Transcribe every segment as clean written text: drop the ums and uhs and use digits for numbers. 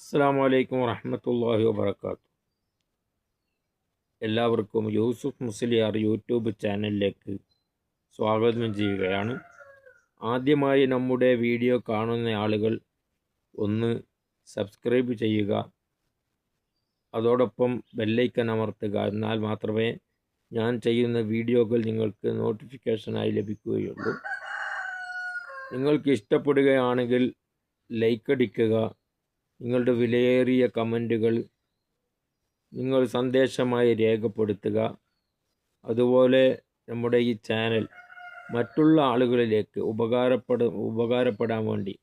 അസ്സലാമു അലൈക്കും വറഹ്മത്തുള്ളാഹി വബറകാതുഹു. എല്ലാവർക്കും യൂസുഫ് മുസ്ലിയാർ യൂട്യൂബ് ചാനലിലേക്ക് സ്വാഗതം ചെയ്യുകയാണ്. ആദ്യമായി നമ്മുടെ വീഡിയോ കാണുന്ന ആളുകൾ ഒന്ന് സബ്സ്ക്രൈബ് ചെയ്യുക, അതോടൊപ്പം ബെല്ലൈക്കൺ അമർത്തുക. എന്നാൽ മാത്രമേ ഞാൻ ചെയ്യുന്ന വീഡിയോകൾ നിങ്ങൾക്ക് നോട്ടിഫിക്കേഷനായി ലഭിക്കുകയുള്ളൂ. നിങ്ങൾക്ക് ഇഷ്ടപ്പെടുകയാണെങ്കിൽ ലൈക്ക് അടിക്കുക. നിങ്ങളുടെ വിലയേറിയ കമൻറ്റുകൾ നിങ്ങൾ സന്ദേശമായി രേഖപ്പെടുത്തുക. അതുപോലെ നമ്മുടെ ഈ ചാനൽ മറ്റുള്ള ആളുകളിലേക്ക് ഉപകാരപ്പെടാൻ വേണ്ടി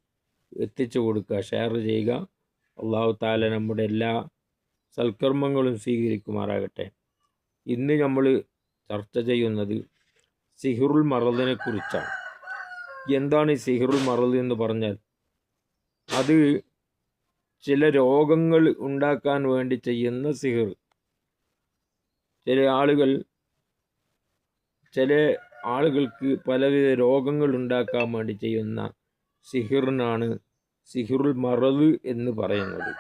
എത്തിച്ചു കൊടുക്കുക, ഷെയർ ചെയ്യുക. അല്ലാഹു തആല നമ്മുടെ എല്ലാ സൽക്കർമ്മങ്ങളും സ്വീകരിക്കുമാറാകട്ടെ. ഇന്ന് നമ്മൾ ചർച്ച ചെയ്യുന്നത് സിഹ്റുൽ മറദിനെ കുറിച്ചാണ്. എന്താണ് ഈ സിഹ്റുൽ മറദ് എന്ന് പറഞ്ഞാൽ? അത് ചില രോഗങ്ങൾ ഉണ്ടാക്കാൻ വേണ്ടി ചെയ്യുന്ന സിഹിർ. ചില ആളുകൾക്ക് പലവിധ രോഗങ്ങൾ ഉണ്ടാക്കാൻ വേണ്ടി ചെയ്യുന്ന സിഹിറിനാണ് സിഹ്റുൽ മറദ് എന്ന് പറയുന്നത്.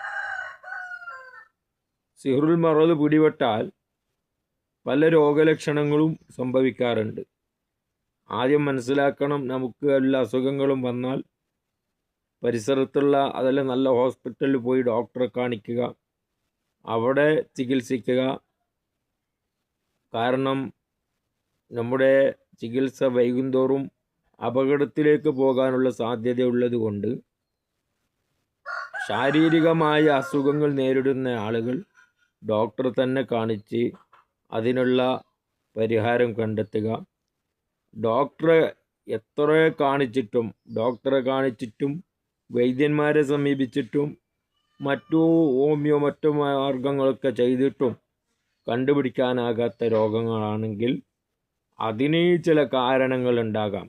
സിഹ്റുൽ മറദ് പിടിപെട്ടാൽ പല രോഗലക്ഷണങ്ങളും സംഭവിക്കാറുണ്ട്. ആദ്യം മനസ്സിലാക്കണം, നമുക്ക് എല്ലാ അസുഖങ്ങളും വന്നാൽ പരിസരത്തുള്ള അതെല്ലാം നല്ല ഹോസ്പിറ്റലിൽ പോയി ഡോക്ടറെ കാണിക്കുക, അവിടെ ചികിത്സിക്കുക. കാരണം നമ്മുടെ ചികിത്സ വൈകുന്തോറും അപകടത്തിലേക്ക് പോകാനുള്ള സാധ്യതയുള്ളത് കൊണ്ട് ശാരീരികമായ അസുഖങ്ങൾ നേരിടുന്ന ആളുകൾ ഡോക്ടറെ തന്നെ കാണിച്ച് അതിനുള്ള പരിഹാരം കണ്ടെത്തുക. ഡോക്ടറെ കാണിച്ചിട്ടും വൈദ്യന്മാരെ സമീപിച്ചിട്ടും മറ്റു മാർഗങ്ങളൊക്കെ ചെയ്തിട്ടും കണ്ടുപിടിക്കാനാകാത്ത രോഗങ്ങളാണെങ്കിൽ അതിന് ചില കാരണങ്ങൾ ഉണ്ടാകാം.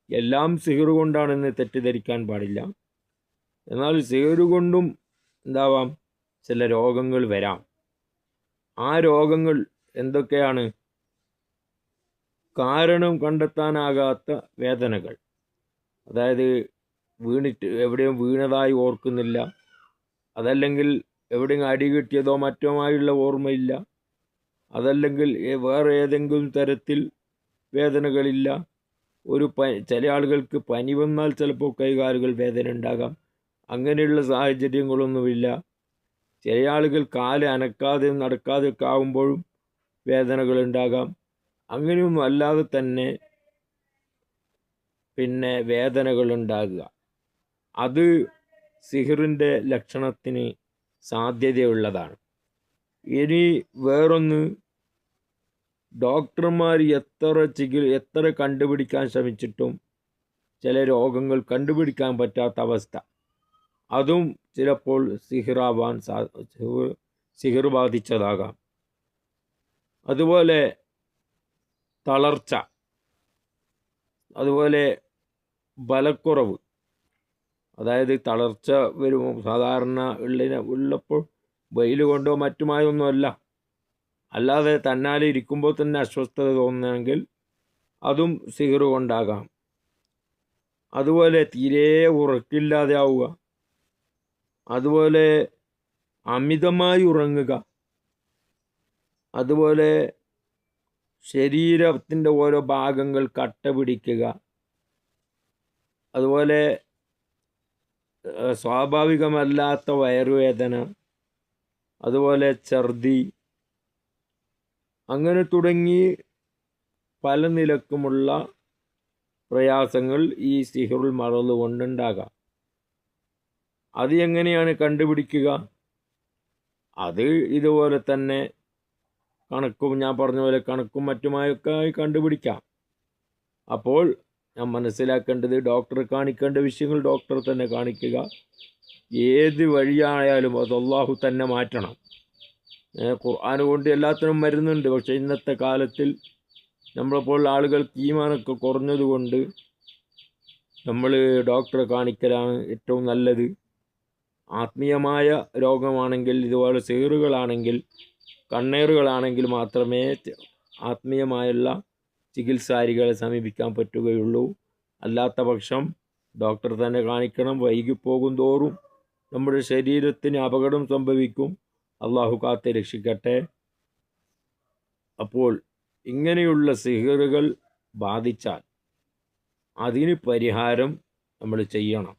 എല്ലാം സിഹിർ കൊണ്ടാണെന്ന് തെറ്റിദ്ധരിക്കാൻ പാടില്ല. എന്നാൽ സിഹിർ കൊണ്ടും എന്താവാം, ചില രോഗങ്ങൾ വരാം. ആ രോഗങ്ങൾ എന്തൊക്കെയാണ്? കാരണം കണ്ടെത്താനാകാത്ത വേദനകൾ, അതായത് എവിടെയും വീണതായി ഓർക്കുന്നില്ല, അതല്ലെങ്കിൽ എവിടെയും അടി കിട്ടിയതോ മറ്റുമായുള്ള ഓർമ്മയില്ല, അതല്ലെങ്കിൽ വേറെ ഏതെങ്കിലും തരത്തിൽ വേദനകളില്ല. ചില ആളുകൾക്ക് പനി വന്നാൽ ചിലപ്പോൾ കൈകാലുകൾ വേദന ഉണ്ടാകാം. അങ്ങനെയുള്ള സാഹചര്യങ്ങളൊന്നുമില്ല. ചില ആളുകൾ കാല് അനക്കാതെ നടക്കാതെയൊക്കെ ആകുമ്പോഴും വേദനകൾ ഉണ്ടാകാം. അങ്ങനെയൊന്നും അല്ലാതെ തന്നെ വേദനകൾ ഉണ്ടാകുക, അത് സിഹിറിൻ്റെ ലക്ഷണത്തിന് സാധ്യതയുള്ളതാണ്. ഇനി വേറൊന്ന്, ഡോക്ടർമാർ എത്ര കണ്ടുപിടിക്കാൻ ശ്രമിച്ചിട്ടും ചില രോഗങ്ങൾ കണ്ടുപിടിക്കാൻ പറ്റാത്ത അവസ്ഥ, അതും ചിലപ്പോൾ സിഹിർ ബാധിച്ചതാകാം. അതുപോലെ തളർച്ച, അതുപോലെ ബലക്കുറവ്, അതായത് തളർച്ച വരുമ്പോൾ സാധാരണ ഉള്ളപ്പോൾ വെയിൽ കൊണ്ടോ മറ്റുമായൊന്നുമല്ല, അല്ലാതെ തന്നാലെ ഇരിക്കുമ്പോൾ തന്നെ അസ്വസ്ഥത തോന്നുകയാണെങ്കിൽ അതും സിഹിർ കൊണ്ടാകാം. അതുപോലെ തീരെ ഉറക്കില്ലാതെ ആവുക, അതുപോലെ അമിതമായി ഉറങ്ങുക, അതുപോലെ ശരീരത്തിൻ്റെ ഓരോ ഭാഗങ്ങൾ കട്ട പിടിക്കുക, അതുപോലെ സ്വാഭാവികമല്ലാത്ത വയറുവേദന, അതുപോലെ ഛർദി, അങ്ങനെ തുടങ്ങി പല നിലക്കുമുള്ള പ്രയാസങ്ങൾ ഈ സിഹ്റുൽ മറദ് കൊണ്ടുണ്ടാകാം. അത് എങ്ങനെയാണ് കണ്ടുപിടിക്കുക? അത് ഇതുപോലെ തന്നെ ഞാൻ പറഞ്ഞ പോലെ കണക്കും മറ്റുമായൊക്കെ കണ്ടുപിടിക്കാം. അപ്പോൾ ഞാൻ മനസ്സിലാക്കേണ്ടത്, ഡോക്ടറെ കാണിക്കേണ്ട വിഷയങ്ങൾ ഡോക്ടറെ തന്നെ കാണിക്കുക. ഏത് വഴിയായാലും അത് അല്ലാഹു തന്നെ മാറ്റണം. ഖുർആൻ കൊണ്ട് എല്ലാത്തിനും മരുന്നുണ്ട്. പക്ഷേ ഇന്നത്തെ കാലത്തിൽ നമ്മളെപ്പോലുള്ള ആളുകൾക്ക് ഈമാനൊക്കെ കുറഞ്ഞതുകൊണ്ട് നമ്മൾ ഡോക്ടറെ കാണിക്കലാണ് ഏറ്റവും നല്ലത്. ആത്മീയമായ രോഗമാണെങ്കിൽ, ഇതുപോലെ സിഹിറുകളാണെങ്കിൽ, കണ്ണേറുകളാണെങ്കിൽ മാത്രമേ ആത്മീയമായുള്ള ചികിത്സാരികളെ സമീപിക്കാൻ പറ്റുകയുള്ളൂ. അല്ലാത്ത പക്ഷം ഡോക്ടറെ തന്നെ കാണിക്കണം. വൈകിപ്പോകും തോറും നമ്മുടെ ശരീരത്തിന് അപകടം സംഭവിക്കും. അള്ളാഹു കാത്ത് രക്ഷിക്കട്ടെ. അപ്പോൾ ഇങ്ങനെയുള്ള സിഹിറുകൾ ബാധിച്ചാൽ അതിന് പരിഹാരം നമ്മൾ ചെയ്യണം.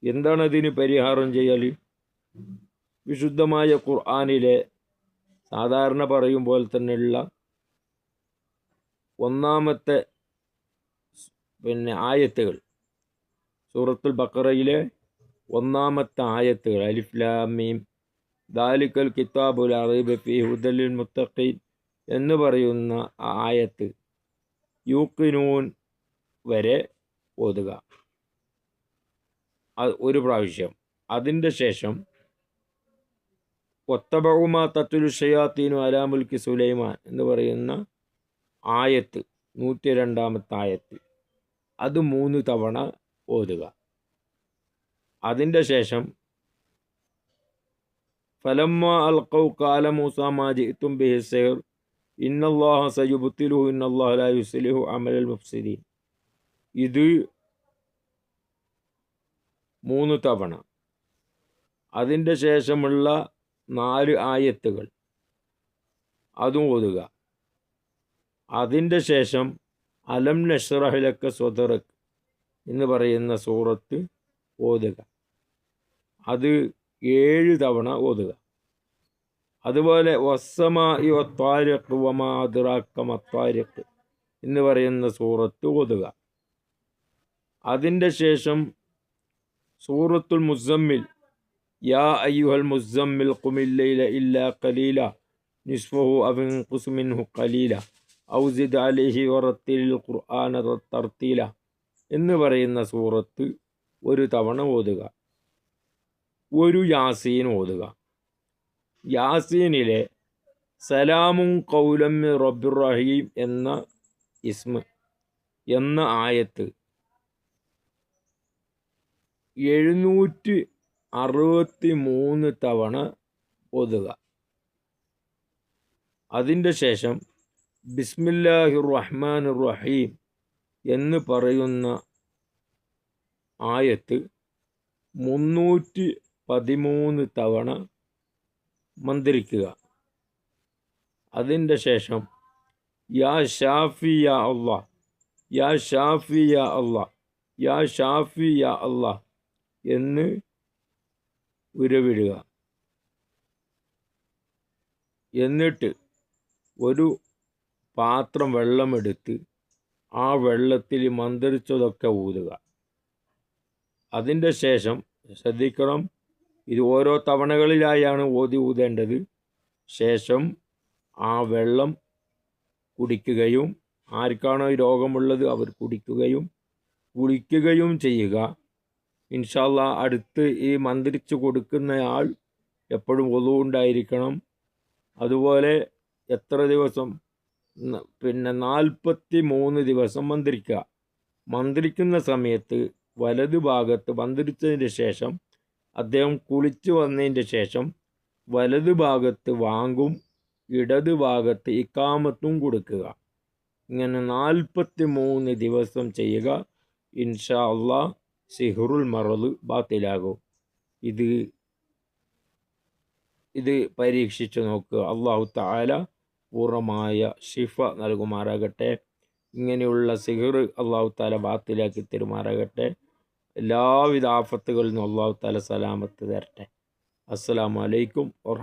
എന്താണ് അതിന് പരിഹാരം ചെയ്യൽ? വിശുദ്ധമായ ഖുർആനിലെ സാധാരണ പറയും പോലെ തന്നെയുള്ള ഒന്നാമത്തെ ആയത്തുകൾ, സൂറത്തുൽ ബഖറയിലെ ഒന്നാമത്തെ ആയത്തുകൾ, അലിഫ് ലാം മീം ദാലിക്കൽ കിതാബുൽ ലാ റൈബ ഫീഹി ഹുദൽ ലിൽ മുത്തഖീൻ എന്ന് പറയുന്ന ആയത്ത് യൂഖിനൂൻ വരെ ഓതുക ഒരു പ്രാവശ്യം. അതിൻ്റെ ശേഷം വത്തബഉമാ തത്ലു ശയാത്തീനു അലാ മുൽക്കി സുലൈമാൻ എന്ന് പറയുന്ന ആയത്ത് 102-ാമത്തെ ആയത്ത്, അത് 3 തവണ ഓതുക. അതിൻ്റെ ശേഷം ഫലമ്മ അൽഖൗ ഖാല മൂസ മാ ജിഅ്തും ബിഹി സിഹ്ർ ഇന്നല്ലാഹ സയുബ്തിലുഹു ഇന്നല്ലാഹ ലാ യുസ്ലിഹു അമലൽ മുഫ്സിദീൻ. ഇത് 3 തവണ. അതിൻ്റെ ശേഷമുള്ള 4 ആയത്തുകൾ അതും ഓതുക. അതിൻ്റെ ശേഷം അലം നശ്റഹ് ലക സ്വദറക് എന്ന് പറയുന്ന സൂറത്ത് ഓതുക. അത് 7 തവണ ഓതുക. അതുപോലെ വസ്സമാഇ വത്താരിഖ് വമാ അദ്റാക മത്താരിഖ് എന്ന് പറയുന്ന സൂറത്ത് ഓതുക. അതിൻ്റെ ശേഷം സൂറത്തുൽ മുസമ്മിൽ യാ അയ്യുഹൽ മുസമ്മിൽ ഖുമിൽ ലൈല ഇല്ലാ ഖലീല നിസ്ഫഹു അവ ഇൻഖുസ് മിൻഹു ഖലീല ഔ സിദ് അലൈഹി വറത്തിലിൽ ഖുർആന തർത്തീല എന്ന് പറയുന്ന സൂറത്ത് 1 തവണ ഓതുക. ഒരു യാസീൻ ഓതുക. യാസീനിലെ സലാമുൻ ഖൗലൻ മിർ റബ്ബിർ റഹീം എന്ന ഇസ്മ എന്ന ആയത്ത് 763 തവണ ഓതുക. അതിൻ്റെ ശേഷം ബിസ്മില്ലാഹിർ റഹ്മാനിർ റഹീം എന്ന് പറയുന്ന ആയത്ത് 313 തവണ മന്ത്രിക്കുക. അതിൻ്റെ ശേഷം യാ ഷാഫി യാ അല്ലാഹ്, യാ ഷാഫി യാ അല്ലാഹ്, യാ ഷാഫി യാ അല്ലാഹ് എന്ന് ഉരുവിടുക. എന്നിട്ട് ഒരു പാത്രം വെള്ളമെടുത്ത് ആ വെള്ളത്തിൽ മന്ത്രിച്ചതൊക്കെ ഊതുക. അതിൻ്റെ ശേഷം ശ്രദ്ധിക്കണം, ഇത് ഓരോ തവണകളിലായാണ് ഊതേണ്ടത്. ശേഷം ആ വെള്ളം കുടിക്കുകയും ആർക്കാണോ ഈ രോഗമുള്ളത് അവർ കുടിക്കുകയും ചെയ്യുക. ഇൻഷാ അല്ലാഹ് അടുത്ത് ഈ മന്ത്രിച്ച് കൊടുക്കുന്നയാൾ എപ്പോഴും വുളു ഉണ്ടായിരിക്കണം. അതുപോലെ എത്ര ദിവസം? 43 ദിവസം മന്ത്രിക്കുക. മന്ത്രിക്കുന്ന സമയത്ത് വലതു ഭാഗത്ത് മന്ത്രിച്ചതിന് ശേഷം അദ്ദേഹം കുളിച്ചു വന്നതിൻ്റെ ശേഷം വലതു ഭാഗത്ത് വാങ്കും, ഇടതു ഭാഗത്ത് ഇക്കാമത്തും കൊടുക്കുക. ഇങ്ങനെ 43 ദിവസം ചെയ്യുക. ഇൻഷാ അല്ലാഹ് സിഹ്റുൽ മറദ് ബാത്തിലാകും. ഇത് പരീക്ഷിച്ചു നോക്കുക. അല്ലാഹു തആല പൂർണ്ണമായ ശിഫ നൽകുമാറാകട്ടെ. ഇങ്ങനെയുള്ള സിഹ്ർ അല്ലാഹു തആല ബാത്തിലാക്കി തരുമാറാകട്ടെ. എല്ലാവിധ ആഫത്തുകളിൽ നിന്നും അല്ലാഹു തആല സലാമത്ത് തരട്ടെ. അസ്സലാമു അലൈക്കും.